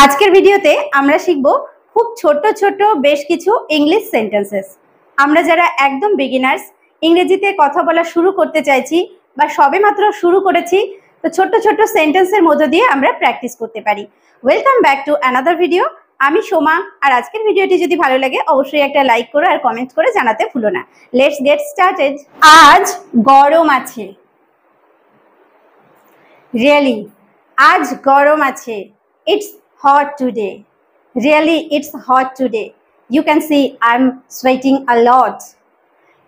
আজকের ভিডিওতে আমরা শিখব খুব ছোট ছোট বেশ কিছু ইংলিশ সেন্টেন্সেস। আমরা যারা একদম বিগিনার্স, ইংরেজিতে কথা বলা শুরু করতে চাইছি বা সবেমাত্র শুরু করেছি, তো ছোট ছোট সেন্টেন্সের মধ্য দিয়ে আমরা প্র্যাকটিস করতে পারি। Welcome back to another video. আমি সোমা, আর আজকের ভিডিওটি যদি ভালো লাগে অবশ্যই একটা লাইক করো আর কমেন্ট করে জানাতে ভুলো না। Let's get started. আজ গরম আছে। রিয়েলি, আজ গরম আছে। It's hot today. Really, it's hot today. You can see I'm sweating a lot.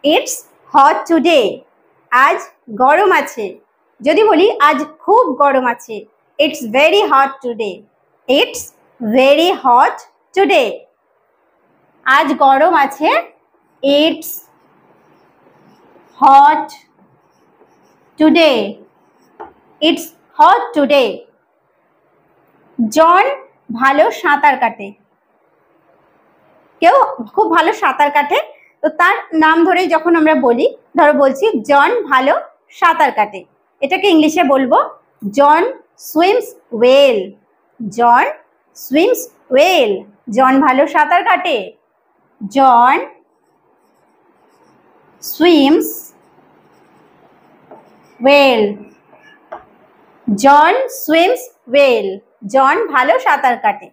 It's hot today. আজ গরম আছে। যদি বলি আজ খুব গরম আছে, It's very hot today. It's very hot today. আজ গরম আছে, It's hot today. It's hot today. জন ভালো সাঁতার কাটে। কেউ খুব ভালো সাঁতার কাটে, তো তার নাম ধরেই যখন আমরা বলি, ধরো বলছি জন ভালো সাঁতার কাটে, এটাকে ইংলিশে বলবো জন সুইমস ওয়েল। জন সুইমস ওয়েল। জন ভালো সাঁতার কাটে। জন সুইমস ওয়েল। জন সুইমস ওয়েল। জন ভালো সাঁতার কাটে।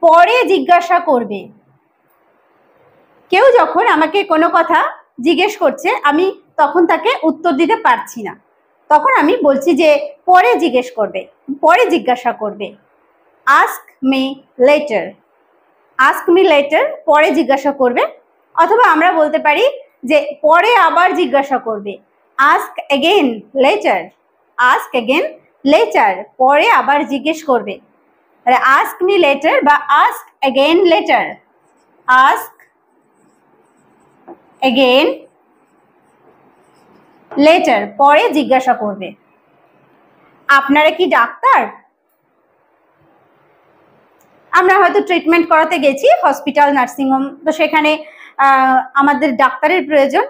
পরে জিজ্ঞাসা করবে। কেউ যখন আমাকে কোনো কথা জিজ্ঞেস করছে, আমি তখন তাকে উত্তর দিতে পারছি না, তখন আমি বলছি যে পরে জিজ্ঞেস করবে, পরে জিজ্ঞাসা করবে। Ask me letter. Ask me letter, পরে জিজ্ঞাসা করবে। অথবা আমরা বলতে পারি যে পরে আবার জিজ্ঞাসা করবে। Ask again later. Ask again later, পরে আবার জিজ্ঞেস করবে। আস্ক মি লেটার বা ask again later. Ask again later, পরে জিজ্ঞাসা করবে। আপনারা কি ডাক্তার? আমরা হয়তো ট্রিটমেন্ট করাতে গেছি হসপিটাল, নার্সিংহোম, তো সেখানে আমাদের ডাক্তারের প্রয়োজন।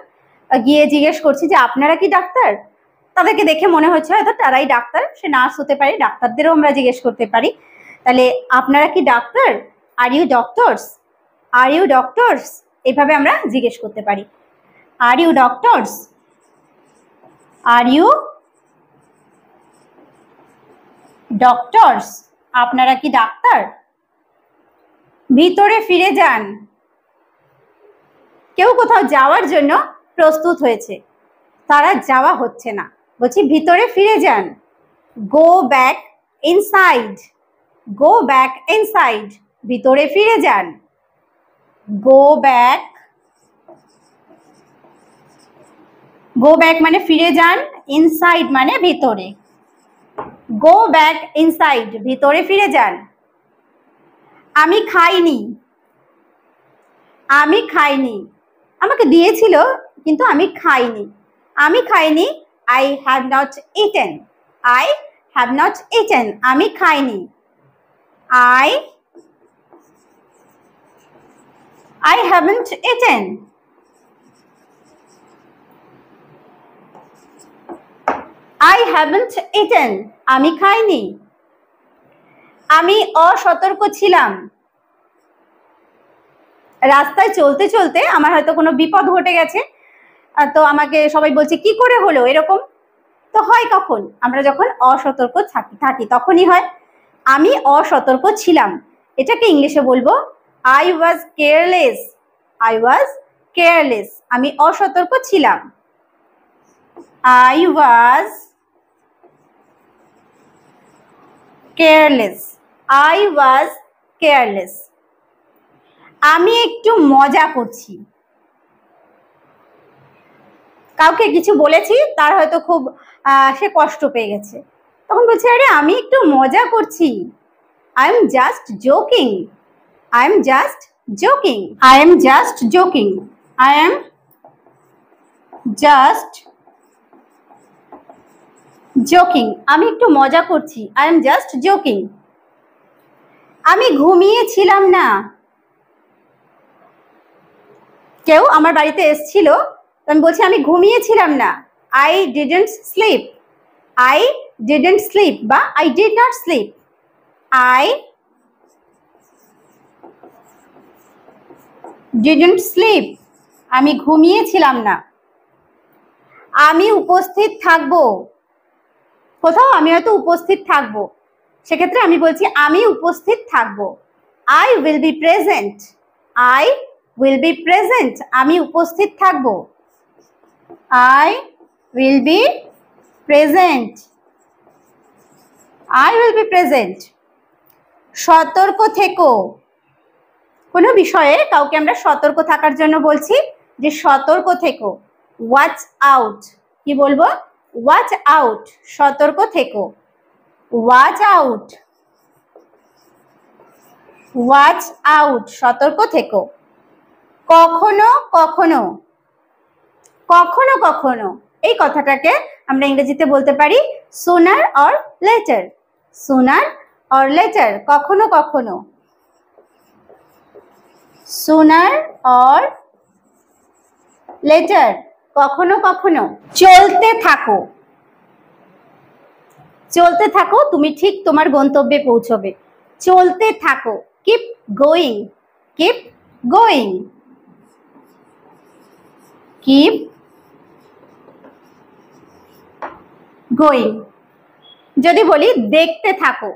গিয়ে জিজ্ঞেস করছি যে আপনারা কি ডাক্তার? তাদেরকে দেখে মনে হচ্ছে হয়তো তারাই ডাক্তার, সে নার্স হতে পারে, ডাক্তারদেরও আমরা জিজ্ঞেস করতে পারি। তাহলে আপনারা কি ডাক্তার? Are you doctors? Are you doctors, এইভাবে আমরা জিজ্ঞেস করতে পারি। Are you doctors? Are you doctors? আপনারা কি ডাক্তার? ভিতরে ফিরে যান। কেউ কোথাও যাওয়ার জন্য প্রস্তুত হয়েছে, তারা যাওয়া হচ্ছে না, বলছি ভিতরে ফিরে যান। Go back inside. Go back inside, ভিতরে ফিরে যান। Go back. গো ব্যাক মানে ফিরে যান, ইনসাইড মানে ভিতরে। গো ব্যাক ইনসাইড, ভিতরে ফিরে যান। আমি খাইনি। আমি খাইনি, আমাকে দিয়েছিল কিন্তু আমি খাইনি। আমি খাইনি, I have not eaten. I have not eaten. আমি খাইনি। I haven't eaten. I haven't eaten. আমি খাইনি। আমি অসতর্ক ছিলাম। রাস্তায় চলতে চলতে আমার হয়তো কোনো বিপদ ঘটে গেছে, তো আমাকে সবাই বলছে কি করে হলো এরকম। তো হয় কখন? আমরা যখন অসতর্ক থাকি তখনই হয়। আমি অসতর্ক ছিলাম, এটাকে ইংলিশে বলবো I was careless. I was careless. আমি অসতর্ক ছিলাম। I was careless. I was careless. আমি একটু মজা করছি। কাউকে কিছু বলেছি, তার হয়তো খুব সে কষ্ট পেয়ে গেছে, তখন বলছে আরে আমি একটু মজা করছি। I am just joking. I am just joking. I am just joking. I am just joking. আমি একটু মজা করছি। I am just joking. আমি ঘুমিয়েছিলাম না। কেউ আমার বাড়িতে এসেছিল, আমি বলছি আমি ঘুমিয়েছিলাম না। I didn't sleep. I didn't sleep বা I did not sleep. I didn't sleep, আমি ঘুমিয়েছিলাম না। আমি উপস্থিত থাকবো, কোথাও আমি হয়তো উপস্থিত থাকবো, সেক্ষেত্রে আমি বলছি আমি উপস্থিত থাকবো। I will be present, I will be present, আমি উপস্থিত থাকবো। I will be present, I will be present. সতর্ক থেকো, কোনো বিষয়ে কাউকে আমরা সতর্ক থাকার জন্য বলছি যে সতর্ক থেকো। ওয়াচ আউট, কি বলবো? ওয়াচ আউট, সতর্ক থেকো। ওয়াচ আউট, ওয়াচ আউট, সতর্ক থেকো। কখনো কখনো, কখনো কখনো, এই কথাটাকে আমরা ইংরেজিতে বলতে পারি সুনার অর লেটার, সুনার অর লেটার, কখনো কখনো, সুনার অর লেটার, কখনো কখনো। চলতে থাকো, চলতে থাকো, তুমি ঠিক তোমার গন্তব্যে পৌঁছবে। চলতে থাকো, keep going, keep going, keep going. যদি বলি দেখতে থাকো,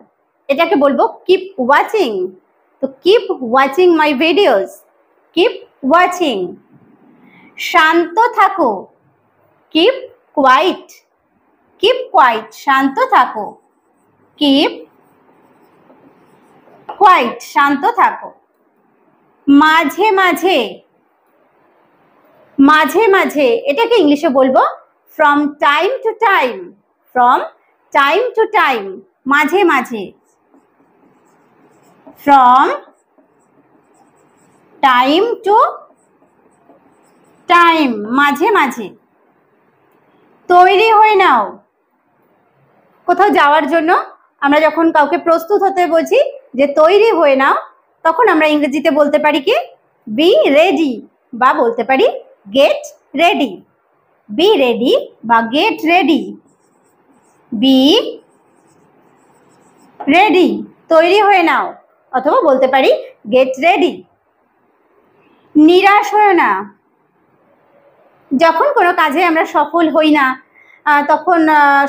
এটাকে বলবো কিপ ওয়াচিং, তো keep watching my videos, keep watching. শান্ত থাকো, কিপ কোয়াইট, কিপ কোয়াইট, শান্ত থাকো। কিপ কোয়াইট, শান্ত থাকো। মাঝে মাঝে, মাঝে মাঝে, এটাকে ইংলিশে বলবো from time to time, from time to time, মাঝে মাঝে, ফ্রম টাইম টু টাইম, মাঝে মাঝে। তৈরি হয়ে নাও, কোথাও যাওয়ার জন্য আমরা যখন কাউকে প্রস্তুত হতে বলছি যে তৈরি হয়ে নাও, তখন আমরা ইংরেজিতে বলতে পারি কি বি রেডি, বা বলতে পারি গেট রেডি। বি রেডি বা গেট রেডি, বি রেডি, তৈরি হয়ে নাও, অথবা বলতে পারি গেট রেডি। নিরাশ হয়ে না, যখন কোনো কাজে আমরা সফল হই না তখন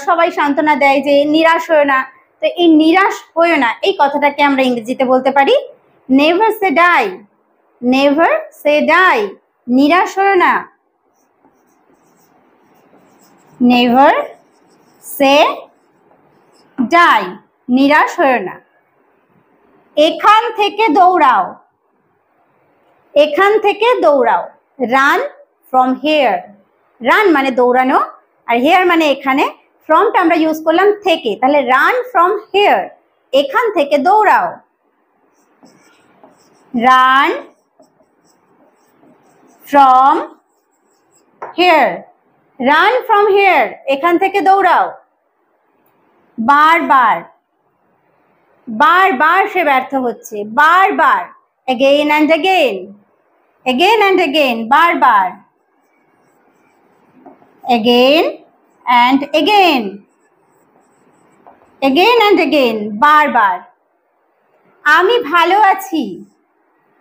সবাই সান্ত্বনা দেয় যে নিরাশ হয়ে না, তো এই নিরাশ হয়ে না এই কথাটাকে আমরা ইংরেজিতে বলতে পারি নেভার সে ডাই, নেভার সে ডাই, নিরাশ হয়ে না, নেভার সে ডাই, নিরাশ হয়ে না। এখান থেকে দৌড়াও, এখান থেকে দৌড়াও, রান ফ্রম হেয়ার, রান মানে দৌড়ানো, আর হেয়ার মানে এখানে, ফ্রমটা আমরা ইউজ করলাম থেকে, তাহলে রান ফ্রম হেয়ার, এখান থেকে দৌড়াও। Run from here, run from here, এখান থেকে দৌড়াও। বারবার, বারবার সে ব্যর্থ হচ্ছে, বারবার, again and again, again and again, বারবার, again and again, again and again, বারবার। আমি ভালো আছি,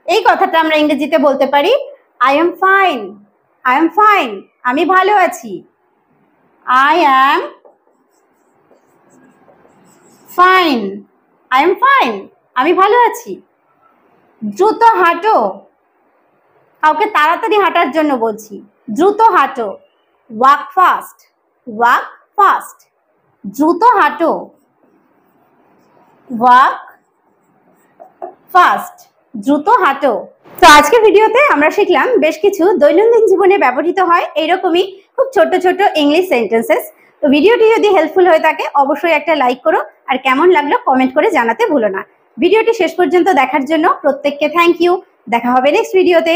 এই কথাটা আমরা ইংরেজিতে বলতে পারি I am fine, I am fine, আমি ভালো আছি। I am fine, I am fine, আমি ভালো আছি। দ্রুত হাঁটো, কাউকে তাড়াতাড়ি হাঁটার জন্য বলছি, দ্রুত হাঁটো, walk fast, walk fast, দ্রুত হাঁটো, walk fast, দ্রুত হাঁটো। তো আজকের ভিডিওতে আমরা শিখলাম বেশ কিছু দৈনন্দিন জীবনে ব্যবহৃত হয় এইরকমই খুব ছোট ছোট ইংলিশ সেন্টেন্সেস। তো ভিডিওটি যদি হেল্পফুল হয়ে থাকে অবশ্যই একটা লাইক করো, আর কেমন লাগলো কমেন্ট করে জানাতে ভুলো না। ভিডিওটি শেষ পর্যন্ত দেখার জন্য প্রত্যেককে থ্যাংক ইউ। দেখা হবে নেক্সট ভিডিওতে।